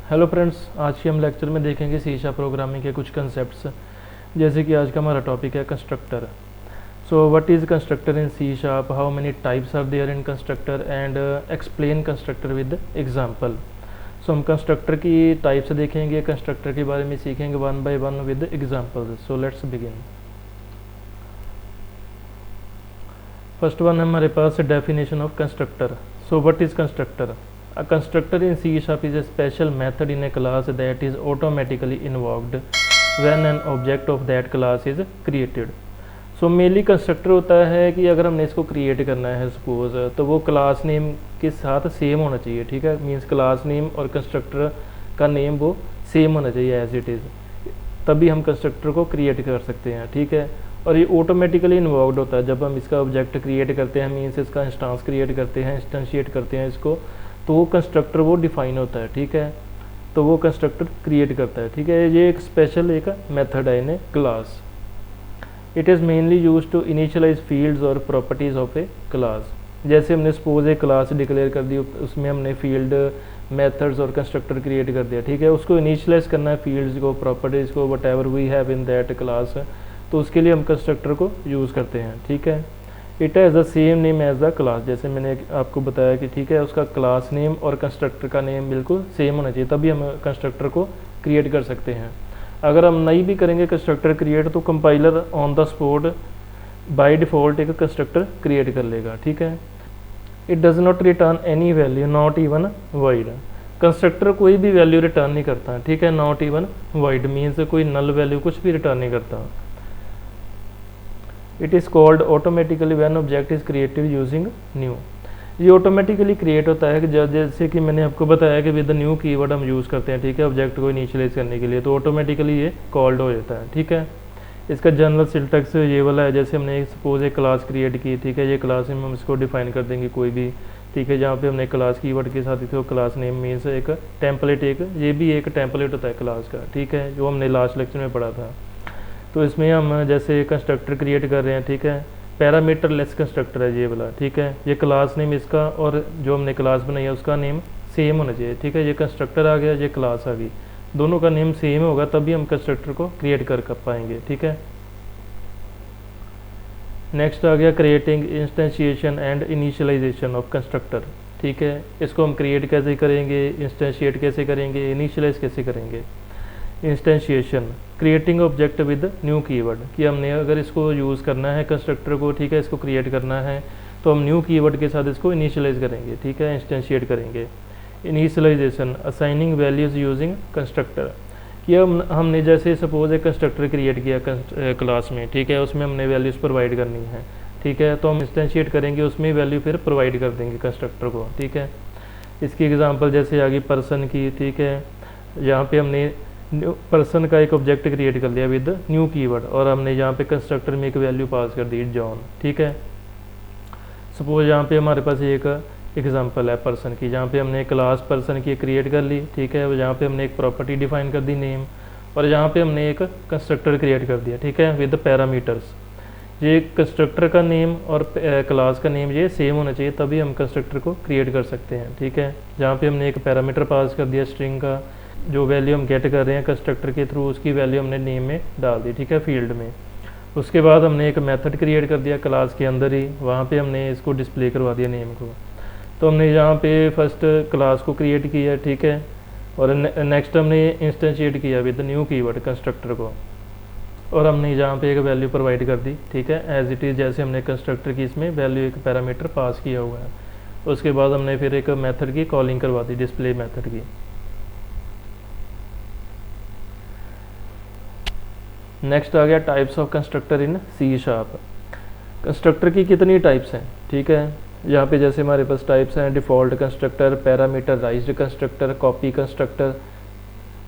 Hello friends, आज के हम लेक्चर में देखेंगे सी शार्प प्रोग्रामिंग के कुछ कंसेप्ट्स। जैसे कि आज का हमारा टॉपिक है constructor. So what is constructor in C sharp, how many types are there in constructor and explain constructor with example. So हम कंस्ट्रक्टर की टाइप्स देखेंगे, कंस्ट्रक्टर के बारे में सीखेंगे one by one with example. So let's begin. First one है हमारे पास definition of constructor. So what is constructor? A constructor in C# is a special method in a class that is automatically invoked when an object of that class is created. So mainly constructor होता है कि अगर हमने इसको create करना है suppose, तो वो क्लास नेम के साथ सेम होना चाहिए। ठीक है, मीन्स क्लास नेम और कंस्ट्रक्टर का नेम वो सेम होना चाहिए एज इट इज़, तभी हम कंस्ट्रक्टर को क्रिएट कर सकते हैं। ठीक है, और ये ऑटोमेटिकली इन्वॉल्व होता है जब हम इसका ऑब्जेक्ट क्रिएट करते हैं, मीन्स इसका इंस्टांस क्रिएट करते हैं, इंस्टेंशिएट करते हैं इसको, तो वो कंस्ट्रक्टर वो डिफाइन होता है। ठीक है, तो वो कंस्ट्रक्टर क्रिएट करता है। ठीक है, ये एक स्पेशल एक मेथड है in a class. It is mainly use to initialize fields और प्रॉपर्टीज़ ऑफ ए क्लास। जैसे हमने सपोज एक क्लास डिक्लेयर कर दी, उसमें हमने फील्ड, मेथड्स और कंस्ट्रक्टर क्रिएट कर दिया। ठीक है, उसको इनिशियलाइज करना है फील्ड्स को, प्रॉपर्टीज़ को, whatever we have in that class, तो उसके लिए हम कंस्ट्रक्टर को यूज़ करते हैं। ठीक है, it has the same name as the class. जैसे मैंने आपको बताया कि ठीक है, उसका क्लास नेम और कंस्ट्रक्टर का नेम बिल्कुल सेम होना चाहिए, तभी हम कंस्ट्रक्टर को क्रिएट कर सकते हैं। अगर हम नहीं भी करेंगे कंस्ट्रक्टर क्रिएट, तो compiler on the spot by default एक कंस्ट्रक्टर क्रिएट कर लेगा। ठीक है, it does not return any value, not even wide. Constructor कोई भी वैल्यू रिटर्न नहीं करता। ठीक है, नॉट इवन वाइड मीन्स कोई नल वैल्यू कुछ भी रिटर्न नहीं करता। It is called automatically when object is created using new. ये ऑटोमेटिकली क्रिएट होता है कि जैसे कि मैंने आपको बताया कि विद न्यू कीवर्ड हम यूज़ करते हैं। ठीक है, ऑब्जेक्ट को इनिशियलाइज करने के लिए, तो ऑटोमेटिकली ये कॉल्ड हो जाता है। ठीक है, इसका जनरल सिंटैक्स ये वाला है। जैसे हमने सपोज एक क्लास क्रिएट की, ठीक है, ये क्लास में हम इसको डिफाइन कर देंगे कोई भी। ठीक है, जहाँ पे हमने क्लास कीवर्ड के साथ इसको क्लास नेम मीन्स एक टेम्पलेट, एक ये भी एक टेम्पलेट होता है क्लास का। ठीक है, जो हमने लास्ट लेक्चर में पढ़ा था। तो इसमें हम जैसे कंस्ट्रक्टर क्रिएट कर रहे हैं, ठीक है, पैरामीटर लेस कंस्ट्रक्टर है ये वाला। ठीक है, ये क्लास नेम इसका और जो हमने क्लास बनाई है उसका नेम सेम होना चाहिए। ठीक है, ये कंस्ट्रक्टर आ गया, ये क्लास आ गई, दोनों का नेम सेम होगा, तभी हम कंस्ट्रक्टर को क्रिएट कर पाएंगे। ठीक है, नेक्स्ट आ गया creating instantiation and initialization of constructor. ठीक है, इसको हम क्रिएट कैसे करेंगे, इंस्टेंशिएट कैसे करेंगे, इनिशियलाइज कैसे करेंगे। Instantiation, creating object with new keyword, कि हमने अगर इसको यूज़ करना है कंस्ट्रक्टर को, ठीक है, इसको क्रिएट करना है, तो हम न्यू कीवर्ड के साथ इसको इनिशियलाइज करेंगे। ठीक है, इंस्टेंशिएट करेंगे। Initialization, assigning values using constructor, कि हमने जैसे सपोज एक कंस्ट्रक्टर क्रिएट किया क्लास में, ठीक है, उसमें हमने वैल्यूज़ प्रोवाइड करनी है। ठीक है, तो हम इंस्टेंशिएट करेंगे, उसमें वैल्यू फिर प्रोवाइड कर देंगे कंस्ट्रक्टर को। ठीक है, इसकी एग्जांपल जैसे आ गई पर्सन की। ठीक है, यहाँ पे हमने पर्सन का एक ऑब्जेक्ट क्रिएट कर लिया विद न्यू कीवर्ड, और हमने यहाँ पे कंस्ट्रक्टर में एक वैल्यू पास कर दी जॉन। ठीक है, सपोज यहाँ पे हमारे पास एक एग्जांपल है पर्सन की, जहाँ पे हमने क्लास पर्सन की क्रिएट कर ली। ठीक है, जहाँ पे हमने एक प्रॉपर्टी डिफाइन कर दी नेम, और यहाँ पे हमने एक कंस्ट्रक्टर क्रिएट कर दिया। ठीक है, विद पैरामीटर्स। ये कंस्ट्रक्टर का नेम और क्लास का नेम ये सेम होना चाहिए, तभी हम कंस्ट्रक्टर को क्रिएट कर सकते हैं। ठीक है, जहाँ पे हमने एक पैरामीटर पास कर दिया स्ट्रिंग का, जो वैल्यू हम गेट कर रहे हैं कंस्ट्रक्टर के थ्रू, उसकी वैल्यू हमने नेम में डाल दी। ठीक है, फील्ड में। उसके बाद हमने एक मेथड क्रिएट कर दिया क्लास के अंदर ही, वहाँ पे हमने इसको डिस्प्ले करवा दिया नेम को। तो हमने यहाँ पे फर्स्ट क्लास को क्रिएट किया। ठीक है, और नेक्स्ट हमने इंस्टेंशिएट किया विद न्यू कीवर्ड कंस्ट्रक्टर को, और हमने यहाँ पे एक वैल्यू प्रोवाइड कर दी। ठीक है, एज इट इज़, जैसे हमने कंस्ट्रक्टर की इसमें वैल्यू एक पैरामीटर पास किया हुआ है। उसके बाद हमने फिर एक मेथड की कॉलिंग करवा दी, डिस्प्ले मेथड की। नेक्स्ट आ गया types of constructor in C sharp. Constructor की कितनी टाइप्स हैं? ठीक है, यहाँ पे जैसे हमारे पास टाइप्स हैं default constructor, parameterized constructor, copy constructor,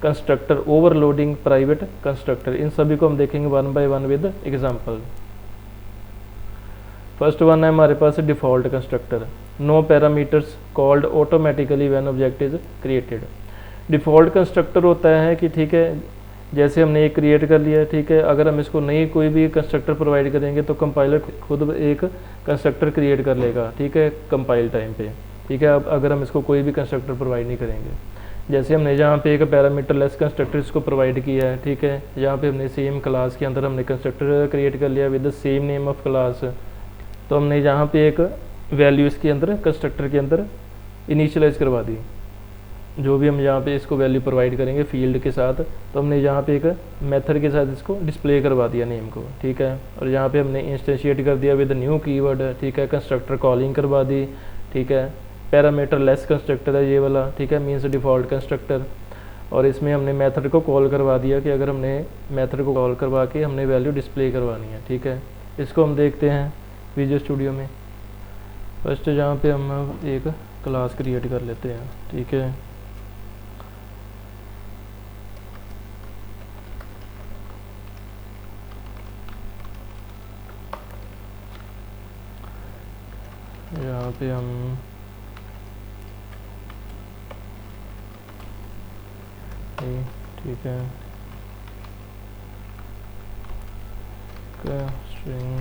constructor overloading, private constructor. इन सभी को हम देखेंगे one by one with example. First one है हमारे पास default constructor, no parameters, called automatically when object is created. Default constructor होता है कि ठीक है, जैसे हमने एक क्रिएट कर लिया। ठीक है, अगर हम इसको नहीं कोई भी कंस्ट्रक्टर प्रोवाइड करेंगे, तो कंपाइलर खुद एक कंस्ट्रक्टर क्रिएट कर लेगा। ठीक है, कंपाइल टाइम पे। ठीक है, अब अगर हम इसको कोई भी कंस्ट्रक्टर प्रोवाइड नहीं करेंगे। जैसे हमने यहाँ पे एक पैरामीटर लेस कंस्ट्रक्टर इसको प्रोवाइड किया है, ठीक है। यहाँ पे हमने सेम क्लास के अंदर हमने कंस्ट्रक्टर क्रिएट कर लिया with the same name of class. तो हमने यहाँ पे एक वैल्यू इसके अंदर कंस्ट्रक्टर के अंदर इनिशियलाइज करवा दी, जो भी हम यहाँ पे इसको वैल्यू प्रोवाइड करेंगे फील्ड के साथ, तो हमने यहाँ पे एक मेथड के साथ इसको डिस्प्ले करवा दिया नेम को, ठीक है। और यहाँ पे हमने इंस्टेंशिएट कर दिया विद न्यू कीवर्ड, ठीक है। कंस्ट्रक्टर कॉलिंग करवा दी, ठीक है। पैरामीटर लेस कंस्ट्रक्टर है ये वाला, ठीक है, मीन्स डिफ़ॉल्ट कंस्ट्रक्टर। और इसमें हमने मेथड को कॉल करवा दिया कि अगर हमने मेथड को कॉल करवा के हमने वैल्यू डिस्प्ले करवानी है, ठीक है। इसको हम देखते हैं विजुअल स्टूडियो में। फर्स्ट जहाँ पे हम एक क्लास क्रिएट कर लेते हैं, ठीक है। यहाँ पे हम ठीक है स्ट्रिंग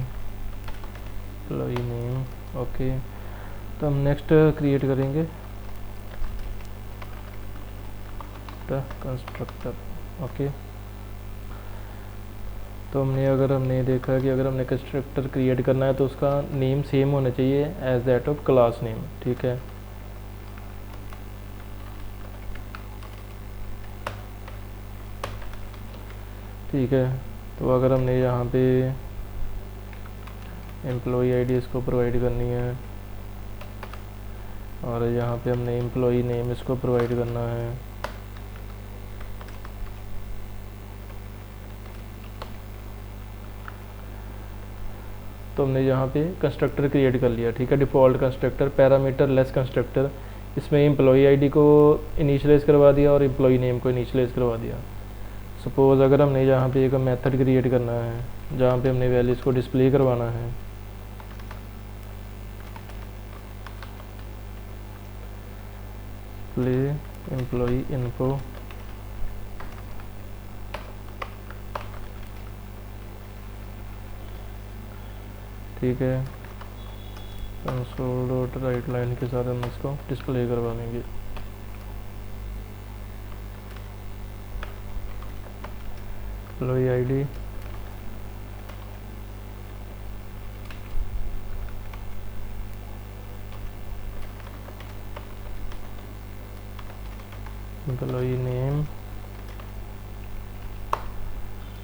एम्प्लॉई नेम, ओके। तो हम नेक्स्ट क्रिएट करेंगे द कंस्ट्रक्टर, ओके। तो हमने देखा कि अगर हमने कंस्ट्रक्टर क्रिएट करना है तो उसका नेम सेम होना चाहिए as that of class name, ठीक है। ठीक है, तो अगर हमने यहाँ पे एम्प्लॉई आईडी इसको प्रोवाइड करनी है और यहाँ पे हमने एम्प्लॉई नेम इसको प्रोवाइड करना है, तो हमने यहाँ पे कंस्ट्रक्टर क्रिएट कर लिया, ठीक है। Default constructor parameter less constructor, इसमें एम्प्लॉई आईडी को इनिशियलाइज करवा दिया और एम्प्लॉई नेम को इनिशियलाइज करवा दिया। सपोज़ अगर हमने यहाँ पे एक मेथड क्रिएट करना है जहाँ पे हमने वैल्यूज़ को डिस्प्ले करवाना है, प्ले एम्प्लॉई इन्फो, ठीक है। कंसोल डॉट राइट लाइन के साथ हम इसको डिस्प्ले करवा देंगे। एम्प्लॉई आईडी, एम्प्लॉई नेम,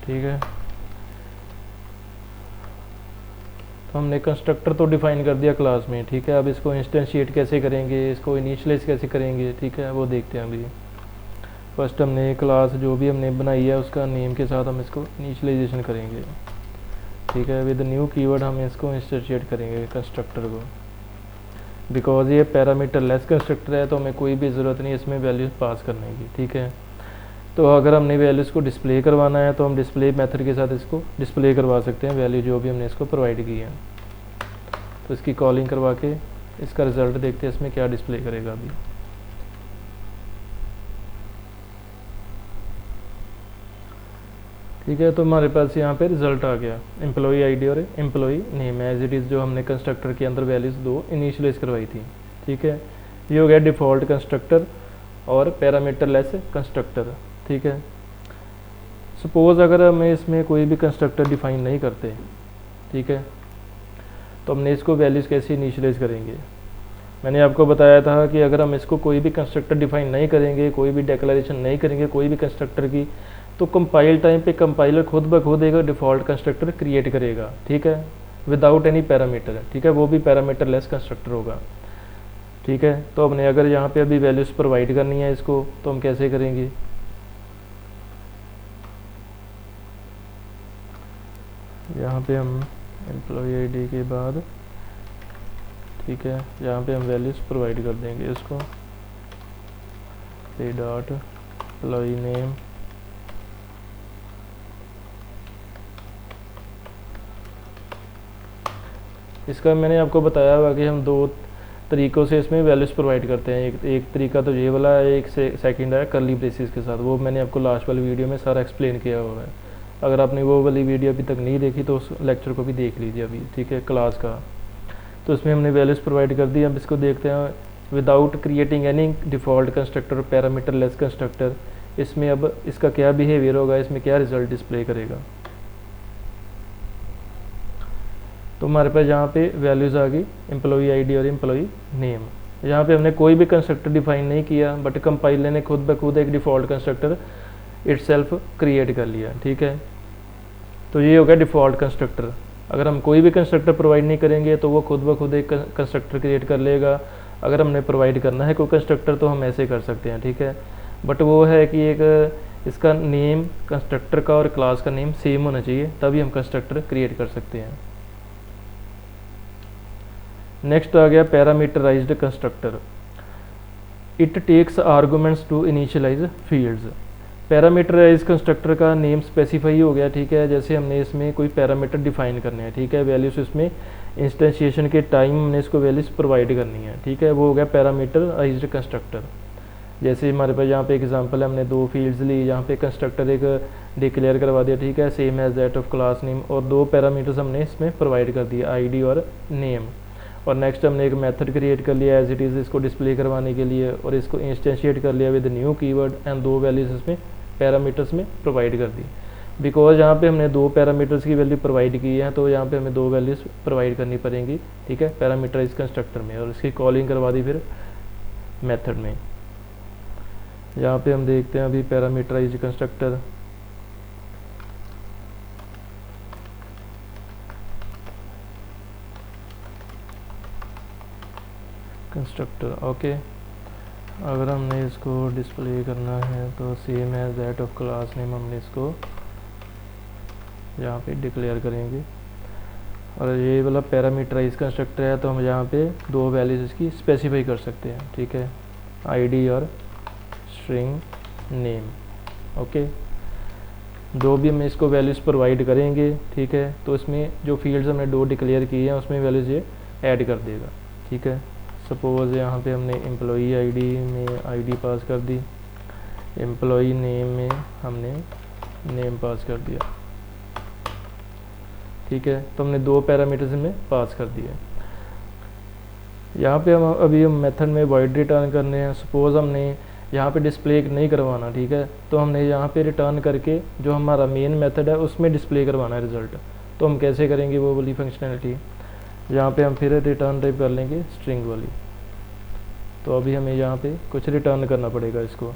ठीक है। तो हमने कंस्ट्रक्टर तो डिफाइन कर दिया क्लास में, ठीक है। अब इसको इंस्टेंशिएट कैसे करेंगे, इसको इनिशियलाइज कैसे करेंगे, ठीक है, वो देखते हैं अभी। फर्स्ट हमने क्लास जो भी हमने बनाई है उसका नेम के साथ हम इसको इनिशियलाइजेशन करेंगे, ठीक है। विद न्यू कीवर्ड हम इसको इंस्टेंशिएट करेंगे कंस्ट्रक्टर को, बिकॉज ये पैरामीटर लेस कंस्ट्रक्टर है तो हमें कोई भी ज़रूरत नहीं इसमें वैल्यूज पास करने की, ठीक है। तो अगर हमने वैल्यूज़ को डिस्प्ले करवाना है तो हम डिस्प्ले मेथड के साथ इसको डिस्प्ले करवा सकते हैं वैल्यू जो भी हमने इसको प्रोवाइड की है। तो इसकी कॉलिंग करवा के इसका रिज़ल्ट देखते हैं इसमें क्या डिस्प्ले करेगा अभी। ठीक है, तो हमारे पास यहाँ पे रिज़ल्ट आ गया, एम्प्लॉई आईडी और employee name as it is जो हमने कंस्ट्रक्टर के अंदर वैल्यूज़ दो इनिशियलाइज करवाई थी, ठीक है। ये हो गया डिफ़ॉल्ट कंस्ट्रक्टर और पैरामीटर लेस कंस्ट्रक्टर, ठीक है। सपोज़ अगर हमें इसमें कोई भी कंस्ट्रक्टर डिफाइन नहीं करते, ठीक है, तो हमने इसको वैल्यूज़ कैसे इनिशियलाइज करेंगे। मैंने आपको बताया था कि अगर हम इसको कोई भी कंस्ट्रक्टर डिफाइन नहीं करेंगे, कोई भी डिक्लेरेशन नहीं करेंगे कोई भी कंस्ट्रक्टर की, तो कंपाइल टाइम पे कंपाइलर खुद ब खुद एक डिफ़ॉल्ट कंस्ट्रक्टर क्रिएट करेगा, ठीक है, विदाउट एनी पैरामीटर, ठीक है। वो भी पैरामीटर लेस कंस्ट्रक्टर होगा, ठीक है। तो हमने अगर यहाँ पे अभी वैल्यूज़ प्रोवाइड करनी है इसको, तो हम कैसे करेंगे। यहाँ पे हम एम्प्लॉई आईडी के बाद, ठीक है, यहाँ पे हम वैल्यूज़ प्रोवाइड कर देंगे इसको, पे डॉट एम्प्लॉई नेम, इसका मैंने आपको बताया हुआ कि हम दो तरीक़ों से इसमें वैल्यूज़ प्रोवाइड करते हैं। एक तरीका तो ये वाला है, एक सेकंड है कर्ली ब्रेसेस के साथ, वो मैंने आपको लास्ट वाली वीडियो में सारा एक्सप्लेन किया हुआ है। अगर आपने वो वाली वीडियो अभी तक नहीं देखी तो उस लेक्चर को भी देख लीजिए अभी, ठीक है, क्लास का। तो इसमें हमने वैल्यूज़ प्रोवाइड कर दी। अब इसको देखते हैं without creating any default constructor parameter less constructor. इसमें अब इसका क्या बिहेवियर होगा, इसमें क्या रिजल्ट डिस्प्ले करेगा। तो हमारे पास यहाँ पे वैल्यूज़ आ गई एम्प्लॉई आईडी और एम्प्लॉई नेम। यहाँ पे हमने कोई भी कंस्ट्रक्टर डिफाइन नहीं किया, बट कंपाइलर ने खुद ब खुद एक डिफ़ॉल्ट कंस्ट्रक्टर इटसेल्फ क्रिएट कर लिया। ठीक है, तो ये हो गया डिफ़ॉल्ट कंस्ट्रक्टर। अगर हम कोई भी कंस्ट्रक्टर प्रोवाइड नहीं करेंगे तो वो खुद ब खुद एक कंस्ट्रक्टर क्रिएट कर लेगा। अगर हमने प्रोवाइड करना है कोई कंस्ट्रक्टर तो हम ऐसे कर सकते हैं। ठीक है, बट वो है कि एक इसका नेम कंस्ट्रक्टर का और क्लास का नेम सेम होना चाहिए, तभी हम कंस्ट्रक्टर क्रिएट कर सकते हैं। नेक्स्ट आ गया parameterized constructor. It takes arguments to initialize fields. Parameterize constructor का नेम स्पेसिफाई हो गया। ठीक है, जैसे हमने इसमें कोई पैरामीटर डिफाइन करने हैं। ठीक है, वैल्यूज इसमें इंस्टेंशिएशन के टाइम हमने इसको वैल्यूज प्रोवाइड करनी है। ठीक है, वो हो गया पैरामीटराइज्ड कंस्ट्रक्टर। जैसे हमारे पास यहाँ पे एग्जांपल है, हमने 2 फील्ड्स ली, यहाँ पे कंस्ट्रक्टर एक डिक्लेयर करवा दिया। ठीक है, same as that of class name, और 2 पैरामीटर्स हमने इसमें प्रोवाइड कर दिया, आईडी और नेम। और नेक्स्ट हमने एक मेथड क्रिएट कर लिया एज इट इज़ इसको डिस्प्ले करवाने के लिए, और इसको इंस्टेंशिएट कर लिया with new keyword and 2 values इसमें पैरामीटर्स में प्रोवाइड कर दी। बिकॉज यहाँ पे हमने 2 पैरामीटर्स की वैल्यू प्रोवाइड की है, तो यहाँ पे हमें 2 वैल्यूज प्रोवाइड करनी पड़ेंगी। ठीक है, पैरामीटराइज कंस्ट्रक्टर में, और इसकी कॉलिंग करवा दी फिर मेथड में। यहाँ पे हम देखते हैं अभी पैरामीटराइज कंस्ट्रक्टर। ओके, अगर हमने इसको डिस्प्ले करना है तो same as that of class name हमने इसको यहाँ पे डिक्लेयर करेंगे। और ये वाला पैरामीटराइज कंस्ट्रक्टर है, तो हम यहाँ पे 2 वैल्यूज इसकी स्पेसिफाई कर सकते हैं। ठीक है, आईडी और स्ट्रिंग नेम। ओके, जो भी हम इसको वैल्यूज़ प्रोवाइड करेंगे, ठीक है, तो इसमें जो फील्ड्स हमने 2 डिक्लेयर किए हैं उसमें वैल्यूज़ ये ऐड कर देगा। ठीक है, सपोज़ यहाँ पे हमने एम्प्लॉई आईडी में आईडी पास कर दी, एम्प्लॉई नेम में हमने नेम पास कर दिया। ठीक है, तो हमने 2 पैरामीटर्स में पास कर दिए। यहाँ पे हम अभी मेथड में वॉइड रिटर्न करने हैं। सपोज़ हमने यहाँ पे डिस्प्ले नहीं करवाना। ठीक है, तो हमने यहाँ पे रिटर्न करके जो हमारा मेन मेथड है उसमें डिस्प्ले करवाना है रिज़ल्ट। तो हम कैसे करेंगे वो वाली फंक्शनैलिटी, यहाँ पे हम फिर रिटर्न टाइप कर लेंगे स्ट्रिंग वाली। तो अभी हमें यहाँ पे कुछ रिटर्न करना पड़ेगा इसको।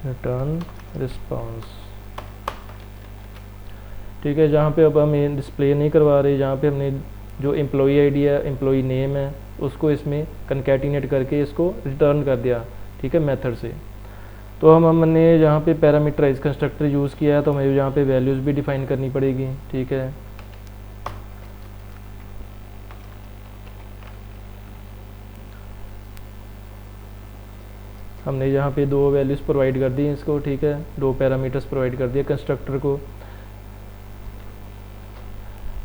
Return response. ठीक है, जहाँ पे अब हम ये डिस्प्ले नहीं करवा रहे, जहाँ पे हमने जो एम्प्लॉई आईडी है, एम्प्लॉई नेम है, उसको इसमें कनकैटिनेट करके इसको रिटर्न कर दिया। ठीक है, मेथड से। तो हमने यहाँ पे पैरामीटराइज कंस्ट्रक्टर यूज़ किया है, तो हमें यहाँ पे वैल्यूज़ भी डिफाइन करनी पड़ेगी। ठीक है, हमने यहाँ पे 2 वैल्यूज़ प्रोवाइड कर दी इसको। ठीक है, 2 पैरामीटर्स प्रोवाइड कर दिए कंस्ट्रक्टर को।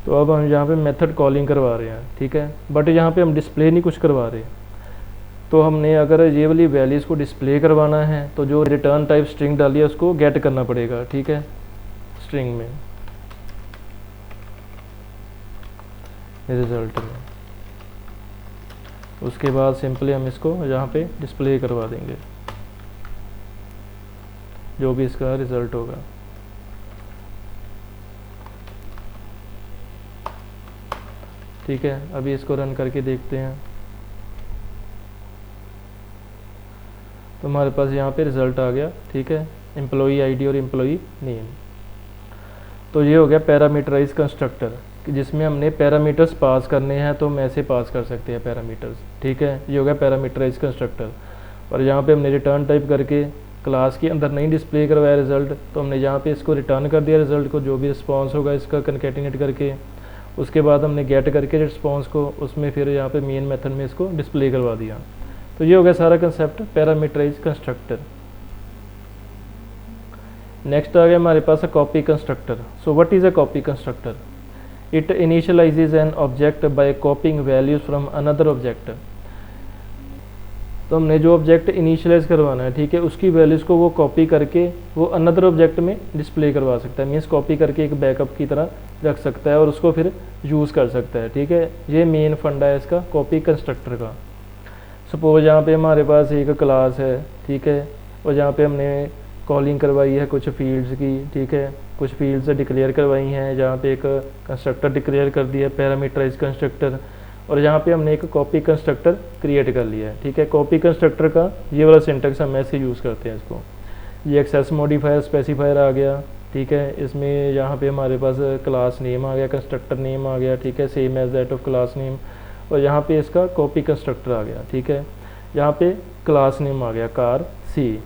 तो अब हम यहाँ पे मेथड कॉलिंग करवा रहे हैं। ठीक है, बट यहाँ पे हम डिस्प्ले नहीं कुछ करवा रहे। तो हमने अगर ये वाली वैल्यूज़ को डिस्प्ले करवाना है तो जो रिटर्न टाइप स्ट्रिंग डाली है उसको गेट करना पड़ेगा। ठीक है, स्ट्रिंग में रिजल्ट में, उसके बाद सिंपली हम इसको यहाँ पे डिस्प्ले करवा देंगे जो भी इसका रिज़ल्ट होगा। ठीक है, अभी इसको रन करके देखते हैं। तो हमारे पास यहाँ पे रिज़ल्ट आ गया। ठीक है, एम्प्लॉई आईडी और एम्प्लॉई नेम। तो ये हो गया पैरामीटराइज कंस्ट्रक्टर, जिसमें हमने पैरामीटर्स पास करने हैं तो हम ऐसे पास कर सकते हैं पैरामीटर्स। ठीक है, ये हो गया पैरामीटराइज कंस्ट्रक्टर। और यहाँ पे हमने रिटर्न टाइप करके क्लास के अंदर नहीं डिस्प्ले करवाया रिज़ल्ट, तो हमने यहाँ पे इसको रिटर्न कर दिया रिज़ल्ट को, जो भी रिस्पॉन्स होगा इसका कनकैटिनेट करके। उसके बाद हमने गेट करके रिस्पॉन्स को उसमें फिर यहाँ पे मेन मेथड में इसको डिस्प्ले करवा दिया। तो ये हो गया सारा कंसेप्ट पैरामीटराइज कंस्ट्रक्टर। नेक्स्ट आ गया हमारे पास copy constructor. So what is a copy constructor? It initializes an object by copying values from another object. तो हमने जो ऑब्जेक्ट इनिशियलाइज करवाना है, ठीक है, उसकी वैल्यूज़ को वो कॉपी करके वो अनदर ऑब्जेक्ट में डिस्प्ले करवा सकता है। मीन्स कॉपी करके एक बैकअप की तरह रख सकता है और उसको फिर यूज़ कर सकता है, ठीक है। ये मेन फंडा है इसका कॉपी कंस्ट्रक्टर का। सपोज यहाँ पे हमारे पास एक क्लास है, ठीक है, और जहाँ पे हमने कॉलिंग करवाई है कुछ फील्ड्स की, ठीक है, कुछ फील्ड्स डिक्लेयर करवाई हैं, जहाँ पे एक कंस्ट्रक्टर डिक्लेयर कर दिया पैरामीटराइज कंस्ट्रक्टर, और यहाँ पे हमने एक कॉपी कंस्ट्रक्टर क्रिएट कर लिया है, ठीक है। कॉपी कंस्ट्रक्टर का ये वाला सिंटेक्स हम ऐसे यूज़ करते हैं इसको। ये एक्सेस मॉडिफायर स्पेसिफायर आ गया, ठीक है, इसमें यहाँ पे हमारे पास क्लास नेम आ गया, कंस्ट्रक्टर नेम आ गया, ठीक है, same as that of class name, और यहाँ पे इसका कॉपी कंस्ट्रक्टर आ गया, ठीक है। यहाँ पे क्लास नेम आ गया कार सी,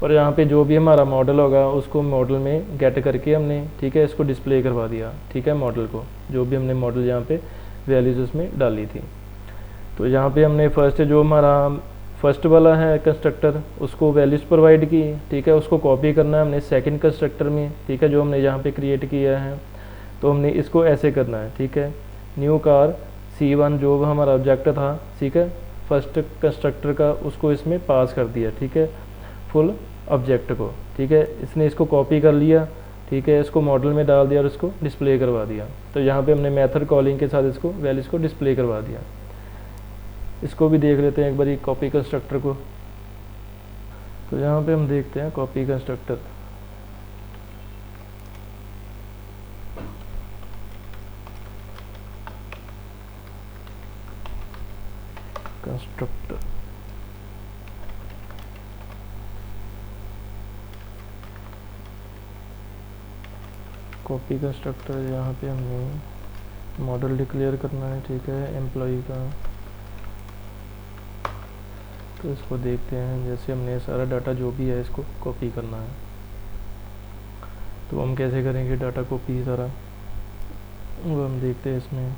और यहाँ पे जो भी हमारा मॉडल होगा उसको मॉडल में गेट करके हमने, ठीक है, इसको डिस्प्ले करवा दिया, ठीक है, मॉडल को, जो भी हमने मॉडल यहाँ पे वैल्यूज़ उसमें डाली थी। तो यहाँ पे हमने फर्स्ट जो हमारा फर्स्ट वाला है कंस्ट्रक्टर, उसको वैल्यूज़ प्रोवाइड की, ठीक है, उसको कॉपी करना है हमने सेकंड कंस्ट्रक्टर में, ठीक है, जो हमने यहाँ पे क्रिएट किया है। तो हमने इसको ऐसे करना है, ठीक है, न्यू कार C1 जो हमारा ऑब्जेक्ट था, ठीक है, फर्स्ट कंस्ट्रक्टर का, उसको इसमें पास कर दिया, ठीक है, फुल ऑब्जेक्ट को, ठीक है। इसने इसको कॉपी कर लिया, ठीक है, इसको मॉडल में डाल दिया और इसको डिस्प्ले करवा दिया। तो यहाँ पे हमने मेथड कॉलिंग के साथ इसको वैल्यूज़ को डिस्प्ले करवा दिया। इसको भी देख लेते हैं एक बारी कॉपी कंस्ट्रक्टर को। तो यहाँ पे हम देखते हैं कॉपी कंस्ट्रक्टर। कॉपी कंस्ट्रक्टर यहाँ पे हमने मॉडल डिक्लेयर करना है, ठीक है, एम्प्लॉय का। तो इसको देखते हैं, जैसे हमने सारा डाटा जो भी है इसको कॉपी करना है, तो हम कैसे करेंगे डाटा कॉपी सारा, वो हम देखते हैं इसमें।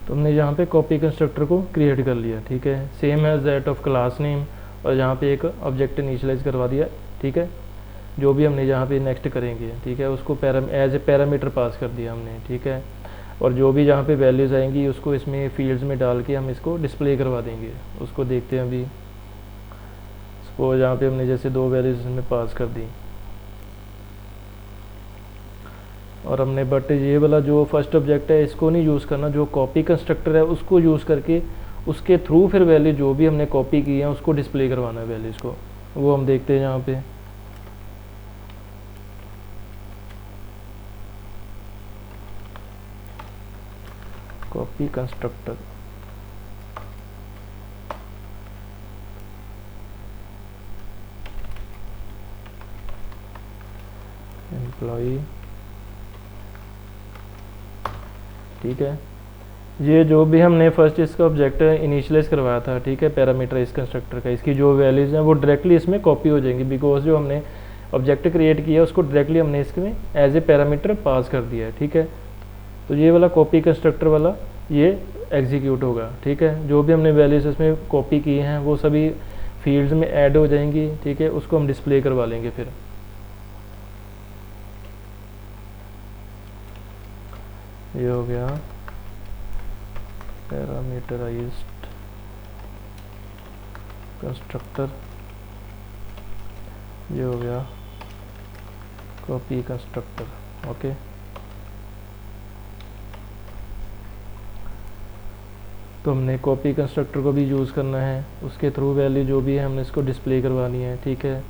तो हमने यहाँ पे कॉपी कंस्ट्रक्टर को क्रिएट कर लिया, ठीक है, same as that of class name, और यहाँ पे एक ऑब्जेक्ट इनिशियलाइज करवा दिया, ठीक है, जो भी हमने यहाँ पे नेक्स्ट करेंगे, ठीक है, उसको एज ए पैरामीटर पास कर दिया हमने, ठीक है, और जो भी जहाँ पे वैल्यूज़ आएंगी उसको इसमें फील्ड्स में डाल के हम इसको डिस्प्ले करवा देंगे। उसको देखते हैं अभी। सपोज यहाँ पे हमने जैसे 2 वैल्यूज़ इसमें पास कर दी, और हमने बट ये वाला जो फर्स्ट ऑब्जेक्ट है इसको नहीं यूज़ करना, जो कॉपी कंस्ट्रक्टर है उसको यूज़ करके उसके थ्रू फिर वैल्यू जो भी हमने कॉपी की है उसको डिस्प्ले करवाना है वैल्यूज़ को। वो हम देखते हैं यहाँ पे। कॉपी कंस्ट्रक्टर, एम्प्लॉय, ठीक है, ये जो भी हमने फर्स्ट इसका ऑब्जेक्ट इनिशियलाइज करवाया था, ठीक है, पैरामीटराइज कंस्ट्रक्टर का, इसकी जो वैल्यूज़ हैं वो डायरेक्टली इसमें कॉपी हो जाएंगी, बिकॉज जो हमने ऑब्जेक्ट क्रिएट किया उसको डायरेक्टली हमने इसमें एज ए पैरामीटर पास कर दिया है, ठीक है। तो ये वाला कॉपी कंस्ट्रक्टर वाला ये एग्जीक्यूट होगा, ठीक है। जो भी हमने वैल्यूज़ इसमें कॉपी की हैं वो सभी फील्ड्स में ऐड हो जाएंगी, ठीक है, उसको हम डिस्प्ले करवा लेंगे फिर। ये हो गया पैरामीटराइज्ड कंस्ट्रक्टर, ये हो गया कॉपी कंस्ट्रक्टर, ओके। तो हमने कॉपी कंस्ट्रक्टर को भी यूज़ करना है, उसके थ्रू वैल्यू जो भी है हमने इसको डिस्प्ले करवानी है, ठीक है।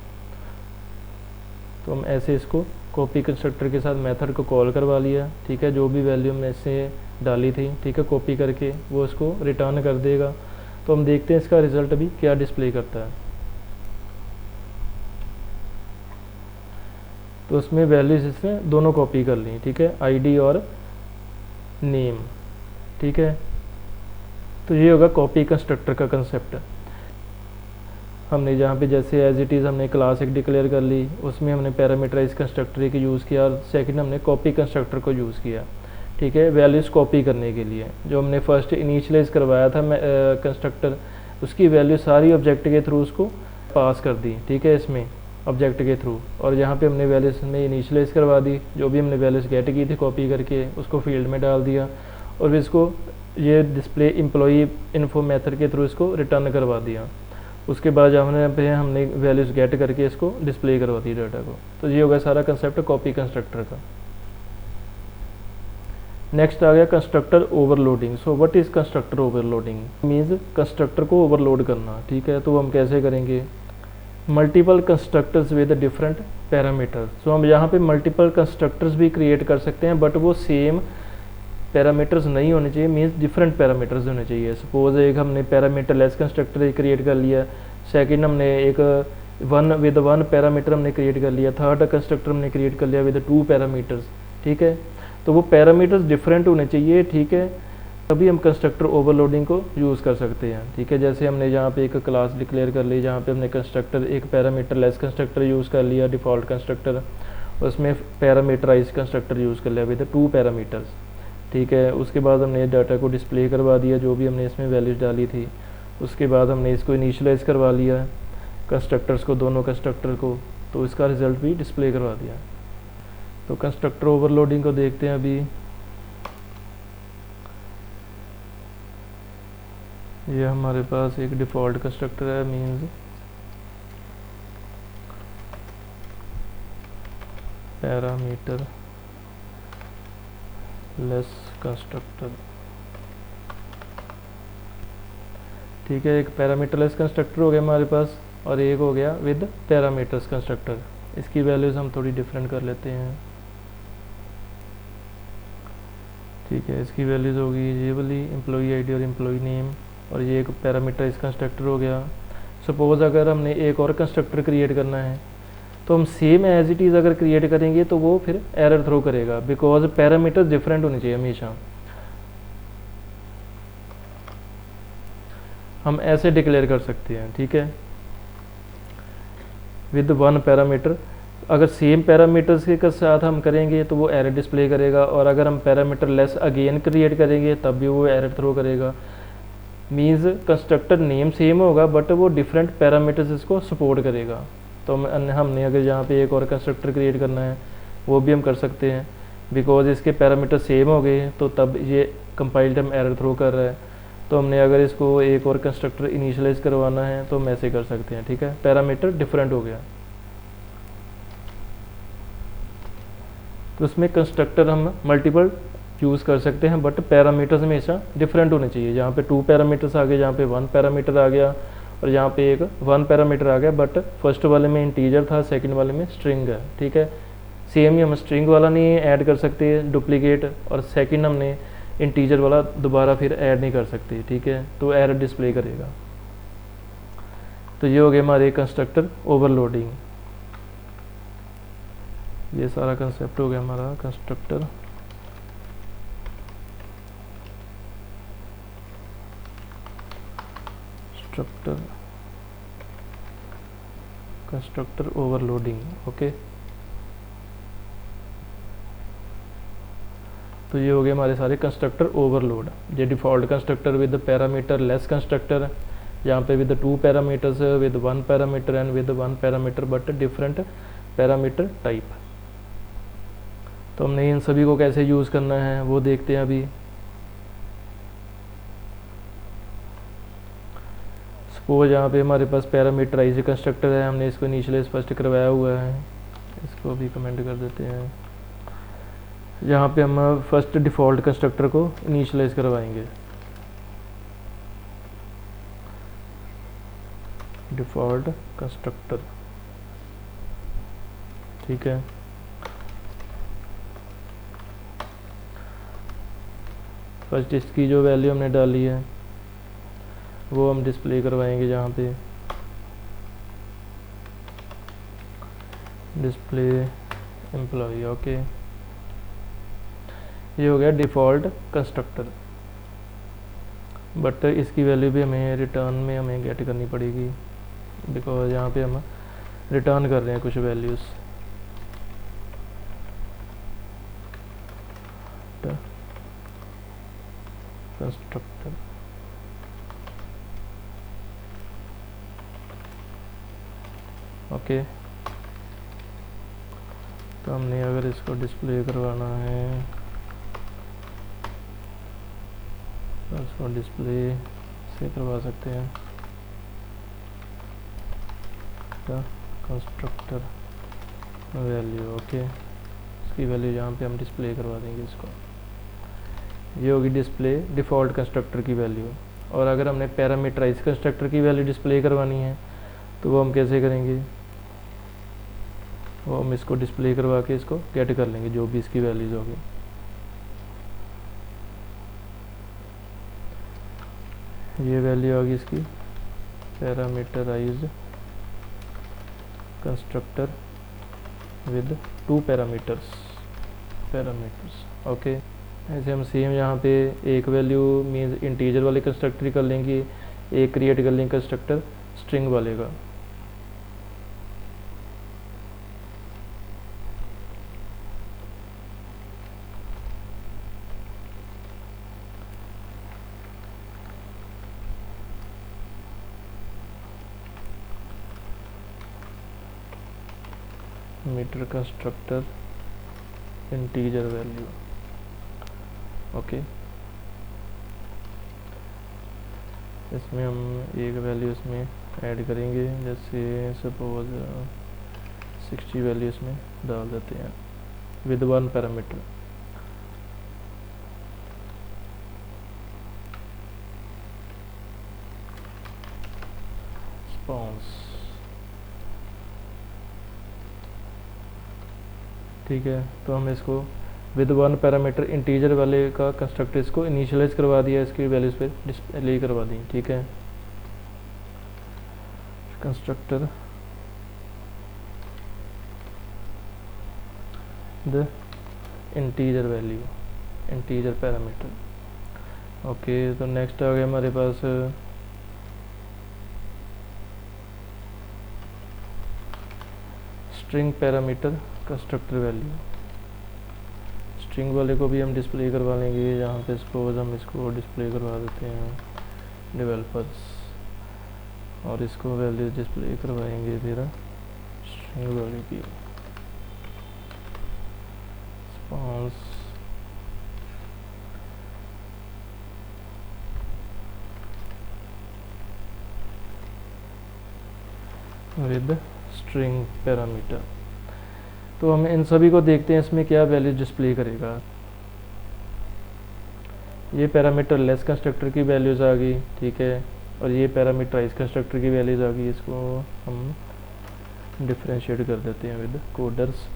तो हम ऐसे इसको कॉपी कंस्ट्रक्टर के साथ मेथड को कॉल करवा लिया, ठीक है, जो भी वैल्यू हमने इससे डाली थी, ठीक है, कॉपी करके वो इसको रिटर्न कर देगा। तो हम देखते हैं इसका रिज़ल्ट अभी क्या डिस्प्ले करता है। तो उसमें वैल्यूज इसने दोनों कॉपी कर ली, ठीक है, आईडी और नेम, ठीक है। तो ये होगा कॉपी कंस्ट्रक्टर का कंसेप्ट। हमने जहाँ पे जैसे एज इट इज़ हमने क्लास एक डिक्लेयर कर ली, उसमें हमने पैरामीटराइज कंस्ट्रक्टर एक यूज़ किया और सेकंड हमने कॉपी कंस्ट्रक्टर को यूज़ किया, ठीक है, वैल्यूज़ कॉपी करने के लिए। जो हमने फर्स्ट इनिशियलाइज करवाया था कंस्ट्रक्टर, उसकी वैल्यू सारी ऑब्जेक्ट के थ्रू उसको पास कर दी, ठीक है, इसमें ऑब्जेक्ट के थ्रू। और यहाँ पे हमने वैल्यूज़ में इनिशियलाइज करवा दी, जो भी हमने वैल्यूज़ गेट की थी कॉपी करके उसको फील्ड में डाल दिया, और फिर इसको ये डिस्प्ले एम्प्लॉई इन्फो मेथड के थ्रू इसको रिटर्न करवा दिया। उसके बाद हमने वैल्यूज़ गेट करके इसको डिस्प्ले करवा दी डाटा को। तो ये हो गया सारा कंसेप्ट कॉपी कंस्ट्रक्टर का। नेक्स्ट आ गया constructor overloading. So what is constructor overloading? Means constructor को ओवरलोड करना, ठीक है। तो हम कैसे करेंगे? Multiple constructors with different parameters. So हम यहाँ पे मल्टीपल कंस्ट्रक्टर्स भी क्रिएट कर सकते हैं, बट वो सेम पैरामीटर्स नहीं होने चाहिए, मीन्स डिफरेंट पैरामीटर्स होने चाहिए। सपोज एक हमने पैरामीटर लेस कंस्ट्रक्टर क्रिएट कर लिया, सेकंड हमने एक वन पैरामीटर हमने क्रिएट कर लिया, थर्ड कंस्ट्रक्टर हमने क्रिएट कर लिया विद 2 पैरामीटर्स, ठीक है। तो वो पैरामीटर्स डिफरेंट होने चाहिए, ठीक है, तभी हम कंस्ट्रक्टर ओवरलोडिंग को यूज़ कर सकते हैं, ठीक है। जैसे हमने यहाँ पे एक क्लास डिक्लेयर कर ली, जहाँ पे हमने कंस्ट्रक्टर एक पैरामीटर लेस कंस्ट्रक्टर यूज़ कर लिया डिफ़ॉल्ट कंस्ट्रक्टर, उसमें पैरामीटराइज कंस्ट्रक्टर यूज़ कर लिया विद 2 पैरामीटर्स, ठीक है। उसके बाद हमने डाटा को डिस्प्ले करवा दिया, जो भी हमने इसमें वैल्यूज डाली थी। उसके बाद हमने इसको इनिशियलाइज करवा लिया कंस्ट्रक्टर्स को, दोनों कंस्ट्रक्टर को, तो इसका रिज़ल्ट भी डिस्प्ले करवा दिया। तो कंस्ट्रक्टर ओवरलोडिंग को देखते हैं अभी। ये हमारे पास एक डिफ़ॉल्ट कंस्ट्रक्टर है, मीन्स पैरामीटर लेस कंस्ट्रक्टर, ठीक है। एक पैरामीटर लेस कंस्ट्रक्टर हो गया हमारे पास, और एक हो गया विद पैरामीटर्स कंस्ट्रक्टर। इसकी वैल्यूज़ हम थोड़ी डिफरेंट कर लेते हैं, ठीक है। इसकी वैल्यूज़ होगी ये वाली एम्प्लॉई आईडी और एम्प्लॉई नेम, और ये एक पैरामीटराइज कंस्ट्रक्टर हो गया। सपोज़ अगर हमने एक और कंस्ट्रक्टर क्रिएट करना है, तो हम सेम एज इट इज़ अगर क्रिएट करेंगे तो वो फिर एरर थ्रो करेगा, बिकॉज पैरामीटर्स डिफरेंट होने चाहिए हमेशा। हम ऐसे डिक्लेयर कर सकते हैं, ठीक है, विद 1 पैरामीटर। अगर सेम पैरामीटर्स के साथ हम करेंगे तो वो एरर डिस्प्ले करेगा, और अगर हम पैरामीटर लेस अगेन क्रिएट करेंगे तब भी वो एरर थ्रो करेगा। मीन्स कंस्ट्रक्टर नेम सेम होगा, बट वो डिफरेंट पैरामीटर्स इसको सपोर्ट करेगा। तो हमने अगर यहाँ पे एक और कंस्ट्रक्टर क्रिएट करना है, वो भी हम कर सकते हैं, बिकॉज इसके पैरामीटर सेम हो गए, तो तब ये कंपाइल टाइम एरर थ्रो कर रहा है। तो हमने अगर इसको एक और कंस्ट्रक्टर इनिशियलाइज करवाना है तो हम ऐसे कर सकते हैं, ठीक है, पैरामीटर डिफरेंट हो गया। तो उसमें कंस्ट्रक्टर हम मल्टीपल यूज़ कर सकते हैं, बट पैरामीटर्स हमेशा डिफरेंट होने चाहिए। जहाँ पे 2 पैरामीटर्स आ गए, जहाँ पे 1 पैरामीटर आ गया, और यहाँ पे एक 1 पैरामीटर आ गया, बट फर्स्ट वाले में इंटीजर था, सेकंड वाले में स्ट्रिंग है, ठीक है। सेम ही हम स्ट्रिंग वाला नहीं ऐड कर सकते डुप्लीकेट, और सेकंड हमने इंटीजर वाला दोबारा फिर ऐड नहीं कर सकते, ठीक है, तो एरर डिस्प्ले करेगा। तो ये हो गया हमारे कंस्ट्रक्टर ओवरलोडिंग। ये सारा कंसेप्ट हो गया हमारा कंस्ट्रक्टर कंस्ट्रक्टर ओवरलोडिंग, ओके। तो ये हो गए हमारे सारे कंस्ट्रक्टर ओवरलोड। ये default constructor with parameter less constructor, यहाँ पे with 2 parameters, with 1 parameter and with 1 parameter but different parameter type. तो हमने इन सभी को कैसे यूज़ करना है वो देखते हैं अभी। सपोज यहाँ पे हमारे पास पैरामीटराइज कंस्ट्रक्टर है, हमने इसको इनिशियलाइज फर्स्ट करवाया हुआ है, इसको भी कमेंट कर देते हैं। यहाँ पे हम फर्स्ट डिफ़ॉल्ट कंस्ट्रक्टर को इनिशियलाइज करवाएंगे, डिफ़ॉल्ट कंस्ट्रक्टर, ठीक है। फर्स्ट इसकी जो वैल्यू हमने डाली है वो हम डिस्प्ले करवाएंगे, जहाँ पे डिस्प्ले एम्प्लॉई, ओके। ये हो गया डिफ़ॉल्ट कंस्ट्रक्टर, बट इसकी वैल्यू भी हमें रिटर्न में हमें गेट करनी पड़ेगी। बिकॉज यहाँ पे हम रिटर्न कर रहे हैं कुछ वैल्यूज़। कंस्ट्रक्टर ओके, तो हमने अगर इसको डिस्प्ले करवाना है तो इसको डिस्प्ले से करवा सकते हैं। कंस्ट्रक्टर वैल्यू ओके, इसकी वैल्यू यहाँ पे हम डिस्प्ले करवा देंगे इसको। ये होगी डिस्प्ले डिफ़ॉल्ट कंस्ट्रक्टर की वैल्यू। और अगर हमने पैरामीटराइज कंस्ट्रक्टर की वैल्यू डिस्प्ले करवानी है तो वो हम कैसे करेंगे, वो हम इसको डिस्प्ले करवा के इसको गेट कर लेंगे जो भी इसकी वैल्यूज़ होगी। ये वैल्यू होगी इसकी parameterized constructor with 2 parameters okay. ऐसे हम सेम यहाँ पे एक वैल्यू मीन्स इंटीजर वाले कंस्ट्रक्टर कर लेंगे, एक क्रिएट कर लेंगे कंस्ट्रक्टर स्ट्रिंग वाले का। Meter constructor integer value okay. इसमें हम एक वैल्यू इसमें ऐड करेंगे, जैसे सपोज 60 वैल्यू इसमें डाल देते हैं विद 1 पैरामीटर। स्पॉन्स ठीक है, तो हम इसको विद 1 पैरामीटर इंटीजर वाले का कंस्ट्रक्टर इसको इनिशियलाइज करवा दिया, इसकी वैल्यूज पे डिस्प्ले करवा दी। ठीक है, constructor the integer value integer parameter okay. तो नेक्स्ट आ गया हमारे पास string parameter constructor value. String वाले को भी हम डिस्प्ले करवा लेंगे, यहाँ पे सपोज हम इसको डिस्प्ले करवा देते हैं डेवलपर्स, और इसको वैल्यू डिस्प्ले करवाएंगे फिर स्ट्रिंग वाले की स्पॉन्स विद स्ट्रिंग पैरामीटर। तो हम इन सभी को देखते हैं इसमें क्या वैल्यू डिस्प्ले करेगा। ये पैरामीटर लेस कंस्ट्रक्टर की वैल्यूज़ आ गई, ठीक है, और ये पैरामीटराइज कंस्ट्रक्टर की वैल्यूज़ आ गई। इसको हम डिफरेंशिएट कर देते हैं विद कोडर्स,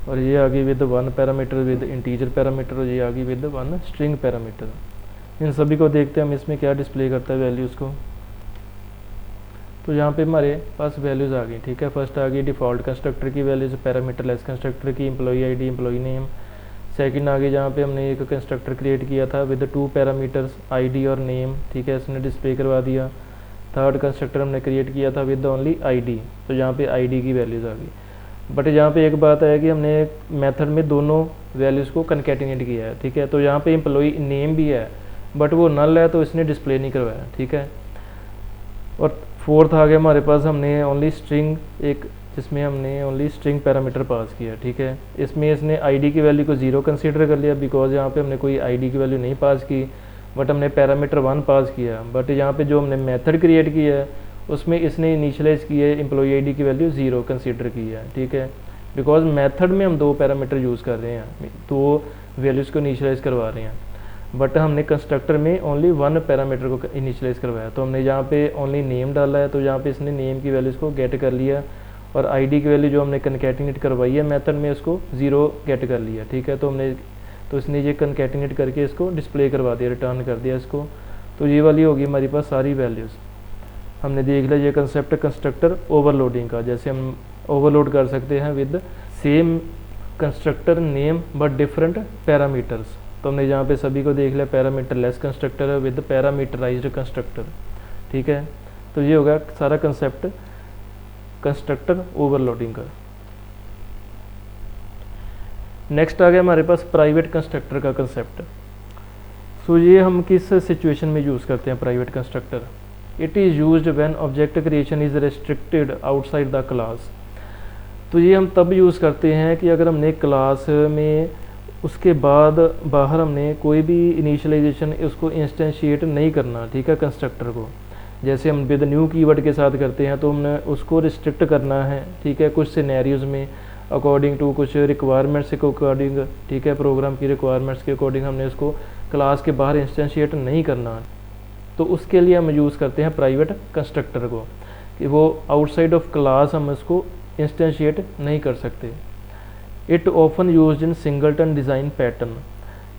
और ये आ गई with 1 parameter with integer parameter, और ये आ गई विद 1 स्ट्रिंग पैरामीटर। इन सभी को देखते हैं हम इसमें क्या डिस्प्ले करता है वैल्यूज़ को। तो यहाँ पे हमारे पास वैल्यूज़ आ गई, ठीक है। फर्स्ट आ गई डिफ़ॉल्ट कंस्ट्रक्टर की वैल्यूज़, पैरामीटर लेस कंस्ट्रक्टर की employee ID employee name. Second आ गई जहाँ पे हमने एक कंस्ट्रक्टर क्रिएट किया था विद 2 पैरामीटर्स आईडी और नेम, ठीक है, इसने डिस्प्ले करवा दिया। थर्ड कंस्ट्रक्टर हमने क्रिएट किया था विद ओनली आईडी, तो यहाँ पे आईडी की वैल्यूज़ आ गई। बट यहाँ पे एक बात है कि हमने मेथड में दोनों वैल्यूज़ को कनकैटिनेट किया है, ठीक है। तो यहाँ पे एम्प्लॉई नेम भी है बट वो नल है, तो इसने डिस्प्ले नहीं करवाया, ठीक है। और फोर्थ आ गया हमारे पास हमने ओनली स्ट्रिंग, एक जिसमें हमने ओनली स्ट्रिंग पैरामीटर पास किया, ठीक है। इसमें इसने आईडी की वैल्यू को 0 कंसीडर कर लिया, बिकॉज यहाँ पे हमने कोई आईडी की वैल्यू नहीं पास की, बट हमने पैरामीटर 1 पास किया। बट यहाँ पे जो हमने मेथड क्रिएट किया है उसमें इसने इनिशियलाइज किया है एम्प्लॉई आईडी की वैल्यू 0 कंसीडर की है, ठीक है। बिकॉज मेथड में हम 2 पैरामीटर यूज़ कर रहे हैं, तो वैल्यूज़ को इनिशियलाइज करवा रहे हैं, बट हमने कंस्ट्रक्टर में ओनली 1 पैरामीटर को इनिशियलाइज करवाया। तो हमने यहाँ पे ओनली नेम डाला है, तो यहाँ पे इसने नेम की वैल्यूज़ को गेट कर लिया, और आईडी की वैल्यू जो हमने कनकैटिनेट करवाई है मेथड में उसको 0 गेट कर लिया, ठीक है। तो इसने ये कनकैटिनेट करके इसको डिस्प्ले करवा दिया, रिटर्न कर दिया इसको। तो ये वाली होगी हमारे पास सारी वैल्यूज़। हमने देख लिया ये कंसेप्ट कंस्ट्रक्टर ओवरलोडिंग का, जैसे हम ओवरलोड कर सकते हैं with same constructor name but different parameters. तो हमने यहाँ पे सभी को देख लिया, पैरामीटर लेस कंस्ट्रक्टर है विद पैरामीटराइज्ड कंस्ट्रक्टर, ठीक है। तो ये होगा सारा कंसेप्ट कंस्ट्रक्टर ओवरलोडिंग का। नेक्स्ट आ गया हमारे पास प्राइवेट कंस्ट्रक्टर का कंसेप्ट। सो ये हम किस सिचुएशन में यूज़ करते हैं private constructor? It is used when object creation is restricted outside the class. तो ये हम तब यूज़ करते हैं कि अगर हमने क्लास में उसके बाद बाहर हमने कोई भी इनिशियलाइजेशन उसको इंस्टेंशिएट नहीं करना, ठीक है, कंस्ट्रक्टर को। जैसे हम विद न्यू कीवर्ड के साथ करते हैं तो हमने उसको रिस्ट्रिक्ट करना है, ठीक है, कुछ सिनेरियोज़ में अकॉर्डिंग टू कुछ रिक्वायरमेंट्स के अकॉर्डिंग, ठीक है, प्रोग्राम की रिक्वायरमेंट्स के अकॉर्डिंग हमने उसको क्लास के बाहर इंस्टेंशिएट नहीं करना। तो उसके लिए हम यूज़ करते हैं प्राइवेट कंस्ट्रक्टर को, कि वो आउटसाइड ऑफ क्लास हम उसको इंस्टेंशिएट नहीं कर सकते। It often used in singleton design pattern.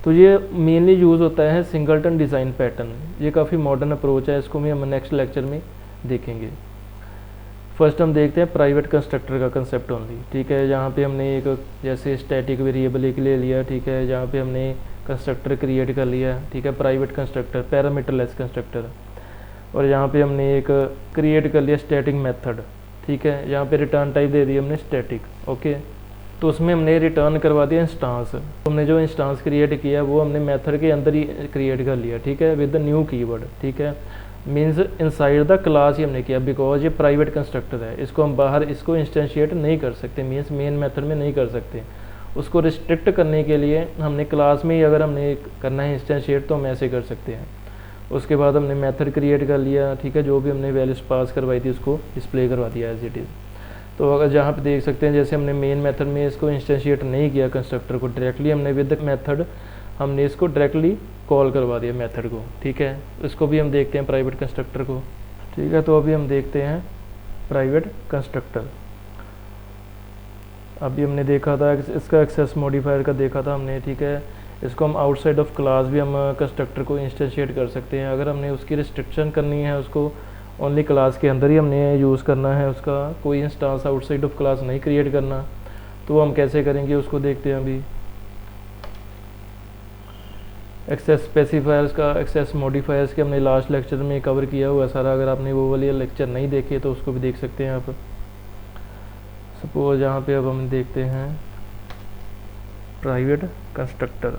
तो ये मेनली यूज़ होता है सिंगलटन डिज़ाइन पैटर्न। ये काफ़ी मॉडर्न अप्रोच है, इसको भी हम नेक्स्ट लेक्चर में देखेंगे। फर्स्ट हम देखते हैं प्राइवेट कंस्ट्रक्टर का कंसेप्ट ओनली, ठीक है। यहाँ पे हमने एक जैसे स्टैटिक वेरिएबल एक ले लिया, ठीक है, जहाँ पे हमने कंस्ट्रक्टर क्रिएट कर लिया, ठीक है, प्राइवेट कंस्ट्रक्टर, पैरामीटरलेस कंस्ट्रक्टर। और यहाँ पे हमने एक क्रिएट कर लिया स्टैटिक मेथड, ठीक है, यहाँ पे रिटर्न टाइप दे दी हमने स्टैटिक, ओके। तो उसमें हमने रिटर्न करवा दिया इंस्टांस। तो हमने जो इंस्टांस क्रिएट किया वो हमने मेथड के अंदर ही क्रिएट कर लिया, ठीक है, विद द न्यू कीवर्ड, ठीक है, मीन्स इनसाइड द क्लास ही हमने किया, बिकॉज ये प्राइवेट कंस्ट्रक्टर है, इसको हम बाहर इसको इंस्टेंशिएट नहीं कर सकते, मीन्स मेन मेथड में नहीं कर सकते। उसको रिस्ट्रिक्ट करने के लिए हमने क्लास में ही अगर हमने करना है इंस्टेंशिएट तो हम ऐसे कर सकते हैं। उसके बाद हमने मेथड क्रिएट कर लिया, ठीक है, जो भी हमने वैल्यूज पास करवाई थी उसको डिस्प्ले करवा दिया एज इट इज़। तो अगर जहाँ पे देख सकते हैं जैसे हमने मेन मेथड में इसको इंस्टेंशिएट नहीं किया कंस्ट्रक्टर को, डायरेक्टली हमने विद द मेथड हमने इसको डायरेक्टली कॉल करवा दिया मेथड को, ठीक है। इसको भी हम देखते हैं प्राइवेट कंस्ट्रक्टर को, ठीक है। तो अभी हम देखते हैं प्राइवेट कंस्ट्रक्टर। अभी हमने देखा था इसका एक्सेस मॉडिफायर का देखा था हमने, ठीक है। इसको हम आउटसाइड ऑफ क्लास भी हम कंस्ट्रक्टर को इंस्टेंशिएट कर सकते हैं। अगर हमने उसकी रिस्ट्रिक्शन करनी है, उसको ओनली क्लास के अंदर ही हमने यूज़ करना है, उसका कोई इंस्टांस आउटसाइड ऑफ क्लास नहीं क्रिएट करना, तो हम कैसे करेंगे उसको देखते हैं अभी। एक्सेस स्पेसिफायर्स का, एक्सेस मॉडिफायर्स के हमने लास्ट लेक्चर में कवर किया हुआ सारा। अगर आपने वो वाले लेक्चर नहीं देखे तो उसको भी देख सकते हैं आप। सपोज यहाँ पे अब हम देखते हैं प्राइवेट कंस्ट्रक्टर।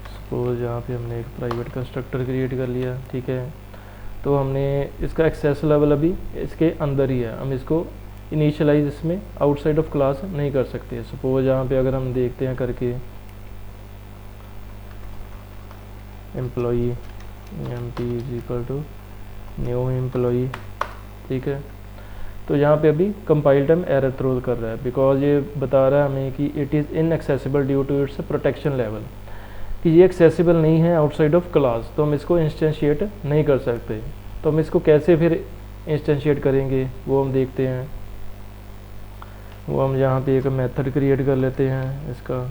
सपोज यहाँ पे हमने एक प्राइवेट कंस्ट्रक्टर क्रिएट कर लिया, ठीक है। तो हमने इसका एक्सेस लेवल अभी इसके अंदर ही है, हम इसको इनिशियलाइज इसमें आउटसाइड ऑफ क्लास नहीं कर सकते। सपोज यहाँ पे अगर हम देखते हैं करके employee emp is equal to new employee, ठीक है। तो यहाँ पे अभी कंपाइल टाइम एरर थ्रो कर रहा है, बिकॉज ये बता रहा है हमें कि it is inaccessible due to its protection level, कि ये एक्सेसिबल नहीं है आउटसाइड ऑफ क्लास, तो हम इसको इंस्टेंशिएट नहीं कर सकते। तो हम इसको कैसे फिर इंस्टेंशिएट करेंगे वो हम देखते हैं। वो हम यहाँ पे एक मेथड क्रिएट कर लेते हैं इसका,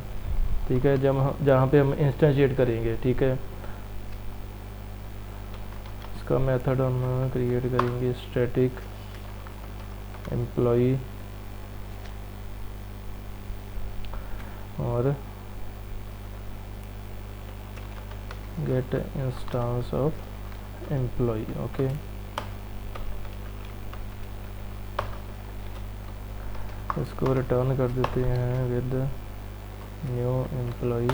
ठीक है, जहाँ पे हम इंस्टेंशिएट करेंगे, ठीक है। इसका मेथड हम क्रिएट करेंगे स्टैटिक एम्प्लॉई और get instance of employee, okay. इसको रिटर्न कर देते हैं विद न्यू एम्प्लॉई।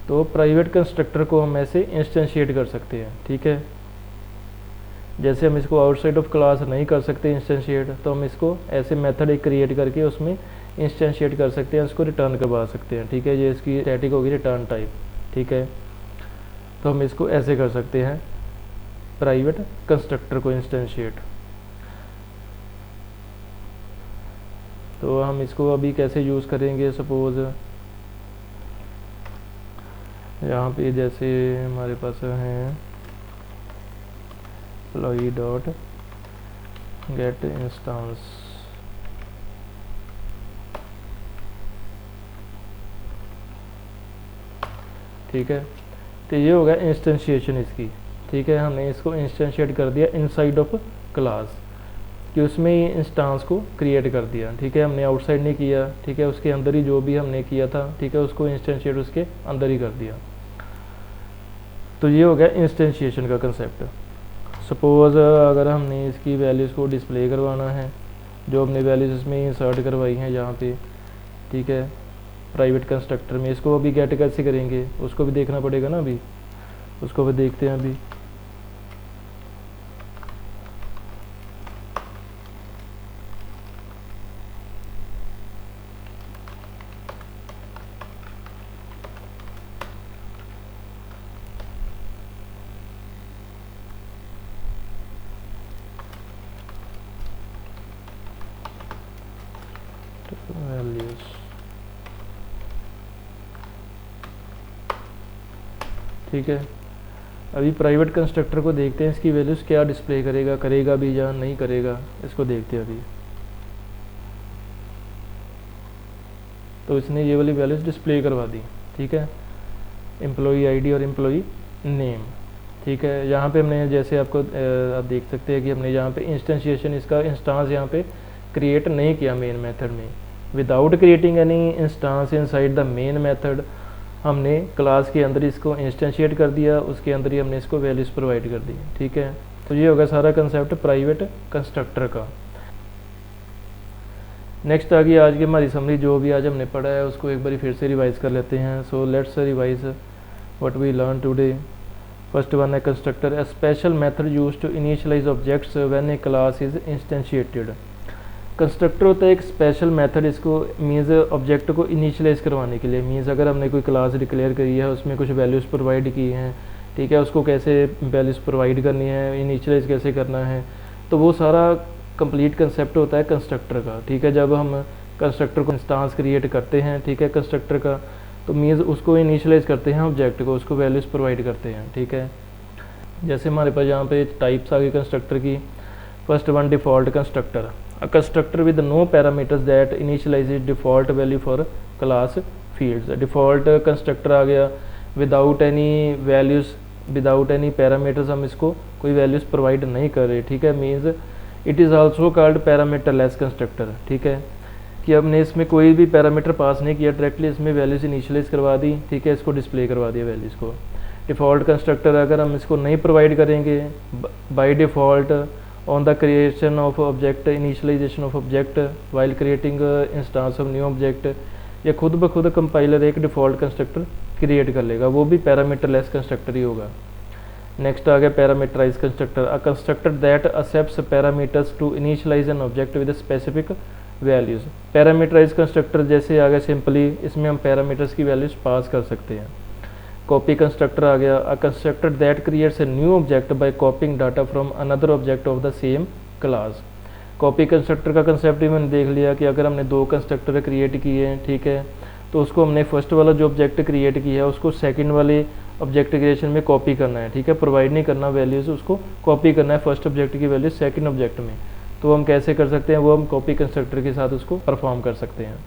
तो प्राइवेट कंस्ट्रक्टर को हम ऐसे इंस्टेंशिएट कर सकते हैं, ठीक है। जैसे हम इसको आउटसाइड ऑफ क्लास नहीं कर सकते इंस्टेंशिएट, तो हम इसको ऐसे मेथड एक क्रिएट करके उसमें इंस्टेंशिएट कर सकते हैं, उसको रिटर्न करवा सकते हैं, ठीक है। ये इसकी स्टैटिक होगी रिटर्न टाइप, ठीक है। तो हम इसको ऐसे कर सकते हैं प्राइवेट कंस्ट्रक्टर को इंस्टेंशिएट। तो हम इसको अभी कैसे यूज़ करेंगे, सपोज यहाँ पे जैसे हमारे पास है एम्प्लॉई डॉट गेट इंस्टांस, ठीक है। तो ये होगा इंस्टेंशिएशन इसकी, ठीक है। हमने इसको इंस्टेंशिएट कर दिया इनसाइड ऑफ क्लास, कि उसमें ही इंस्टांस को क्रिएट कर दिया, ठीक है, हमने आउटसाइड नहीं किया, ठीक है, उसके अंदर ही जो भी हमने किया था, ठीक है, उसको इंस्टेंशिएट उसके अंदर ही कर दिया। तो ये हो गया इंस्टेंशिएशन का कंसेप्ट। सपोज़ अगर हमने इसकी वैल्यूज़ को डिस्प्ले करवाना है, जो हमने वैल्यूज़ इसमें इंसर्ट करवाई हैं यहाँ पे, ठीक है, प्राइवेट कंस्ट्रक्टर में, इसको अभी गेट कैसे करेंगे उसको भी देखना पड़ेगा ना, अभी उसको भी देखते हैं। अभी वैल्यूज़, ठीक है, अभी प्राइवेट कंस्ट्रक्टर को देखते हैं, इसकी वैल्यूज़ क्या डिस्प्ले करेगा भी या नहीं करेगा, इसको देखते हैं अभी। तो इसने ये वाली वैल्यूज़ डिस्प्ले करवा दी, ठीक है, एम्प्लॉई आईडी और एम्प्लॉई नेम, ठीक है। यहाँ पे हमने जैसे आपको आप देख सकते हैं कि हमने यहाँ पे इंस्टेंशिएशन, इसका इंस्टांस यहाँ पे क्रिएट नहीं किया मेन मेथड में। Without creating any instance inside the main method, हमने क्लास के अंदर इसको इंस्टेंशिएट कर दिया, उसके अंदर ही हमने इसको वैल्यूज़ प्रोवाइड कर दी, ठीक है। तो ये होगा सारा कंसेप्ट प्राइवेट कंस्ट्रक्टर का। नेक्स्ट आ गई आज की हमारी समरी, जो भी आज हमने पढ़ा है उसको एक बार फिर से रिवाइज कर लेते हैं। So let's revise what we learn today. First one है constructor, a special method used to initialize objects when a class is instantiated. Constructor होता है एक स्पेशल मेथड, इसको मीन्स ऑब्जेक्ट को इनिशियलाइज करवाने के लिए। मीन्स अगर हमने कोई क्लास डिक्लेयर करी है, उसमें कुछ वैल्यूज़ प्रोवाइड की हैं, ठीक है, उसको कैसे वैल्यूज़ प्रोवाइड करनी है, इनिशियलाइज कैसे करना है, तो वो सारा कंप्लीट कंसेप्ट होता है कंस्ट्रक्टर का, ठीक है। जब हम कंस्ट्रक्टर को इंस्टांस क्रिएट करते हैं, ठीक है, कंस्ट्रक्टर का, तो मीन्स उसको इनिशियलाइज करते हैं ऑब्जेक्ट को, उसको वैल्यूज़ प्रोवाइड करते हैं, ठीक है। जैसे हमारे पास यहाँ पे टाइप्स आ गई कंस्ट्रक्टर की। First one, default constructor, a constructor with no parameters that initializes default value for class fields. Default constructor आ गया without any values, without any parameters, हम इसको कोई वैल्यूज़ प्रोवाइड नहीं कर रहे, ठीक है। Means it is also called parameter less constructor, ठीक है, कि हमने इसमें कोई भी पैरामीटर पास नहीं किया, डायरेक्टली इसमें वैल्यूज़ इनिशियलाइज करवा दी, ठीक है, इसको डिस्प्ले करवा दिया वैल्यूज़ को। डिफ़ॉल्ट कंस्ट्रक्टर अगर हम इसको नहीं प्रोवाइड करेंगे, by default on the creation of object, initialization of object while creating instance of new object, या खुद ब खुद कंपाइलर एक डिफ़ॉल्ट कंस्ट्रक्टर क्रिएट कर लेगा, वो भी पैरामीटर लेस कंस्ट्रक्टर ही होगा। नेक्स्ट आ गया parameterize constructor, a constructor that accepts parameters to initialize an object with specific values. Parameterize constructor जैसे आ गया सिंपली, इसमें हम पैरामीटर्स की वैल्यूज़ पास कर सकते हैं। कॉपी कंस्ट्रक्टर आ गया, अ constructor that creates a new object by कॉपिंग data from another object of the same class. Copy constructor का कंसेप्ट भी मैंने देख लिया कि अगर हमने दो कंस्ट्रक्टर क्रिएट किए हैं, ठीक है, तो उसको हमने फर्स्ट वाला जो ऑब्जेक्ट क्रिएट किया है उसको सेकंड वाले ऑब्जेक्ट क्रिएशन में कॉपी करना है, ठीक है, प्रोवाइड नहीं करना वैल्यूज़, उसको कॉपी करना है फर्स्ट ऑब्जेक्ट की वैल्यू सेकंड ऑब्जेक्ट में। तो हम कैसे कर सकते हैं, वो हम कॉपी कंस्ट्रक्टर के साथ उसको परफॉर्म कर सकते हैं।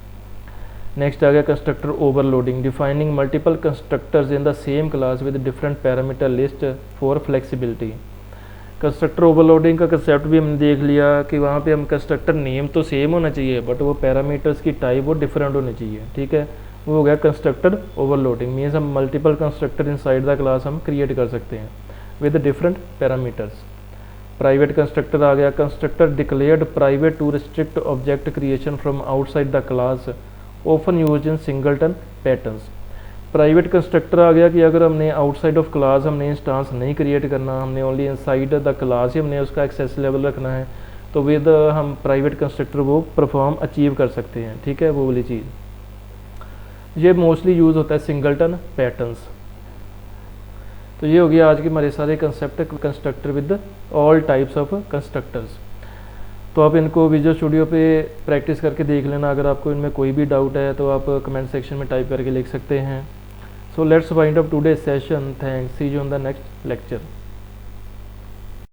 नेक्स्ट आ गया constructor overloading, defining multiple constructors in the same class with different parameter list for flexibility. Constructor overloading का कंसेप्ट भी हमने देख लिया कि वहाँ पे हम कंस्ट्रक्टर नेम तो सेम होना चाहिए, बट वो पैरामीटर्स की टाइप वो डिफरेंट होनी चाहिए, ठीक है, वो हो गया कंस्ट्रक्टर ओवरलोडिंग। मीन्स हम multiple constructor inside the class हम क्रिएट कर सकते हैं with different parameters. Private constructor आ गया, constructor declared private to restrict object creation from outside the class, often used in singleton patterns. Private constructor आ गया कि अगर हमने आउटसाइड ऑफ क्लास हमने इंस्टांस नहीं क्रिएट करना, हमने ओनली इनसाइड द क्लास ही हमने उसका एक्सेस लेवल रखना है, तो विद हम प्राइवेट कंस्ट्रक्टर वो परफॉर्म अचीव कर सकते हैं, ठीक है, वो वाली चीज़। ये मोस्टली यूज़ होता है सिंगलटन पैटर्न्स। तो ये हो गया आज के हमारे सारे concept constructor with all types of constructors. तो आप इनको विजुअल स्टूडियो पे प्रैक्टिस करके देख लेना। अगर आपको इनमें कोई भी डाउट है तो आप कमेंट सेक्शन में टाइप करके लिख सकते हैं। So let's wind up today's session. Thanks. See you on the next lecture.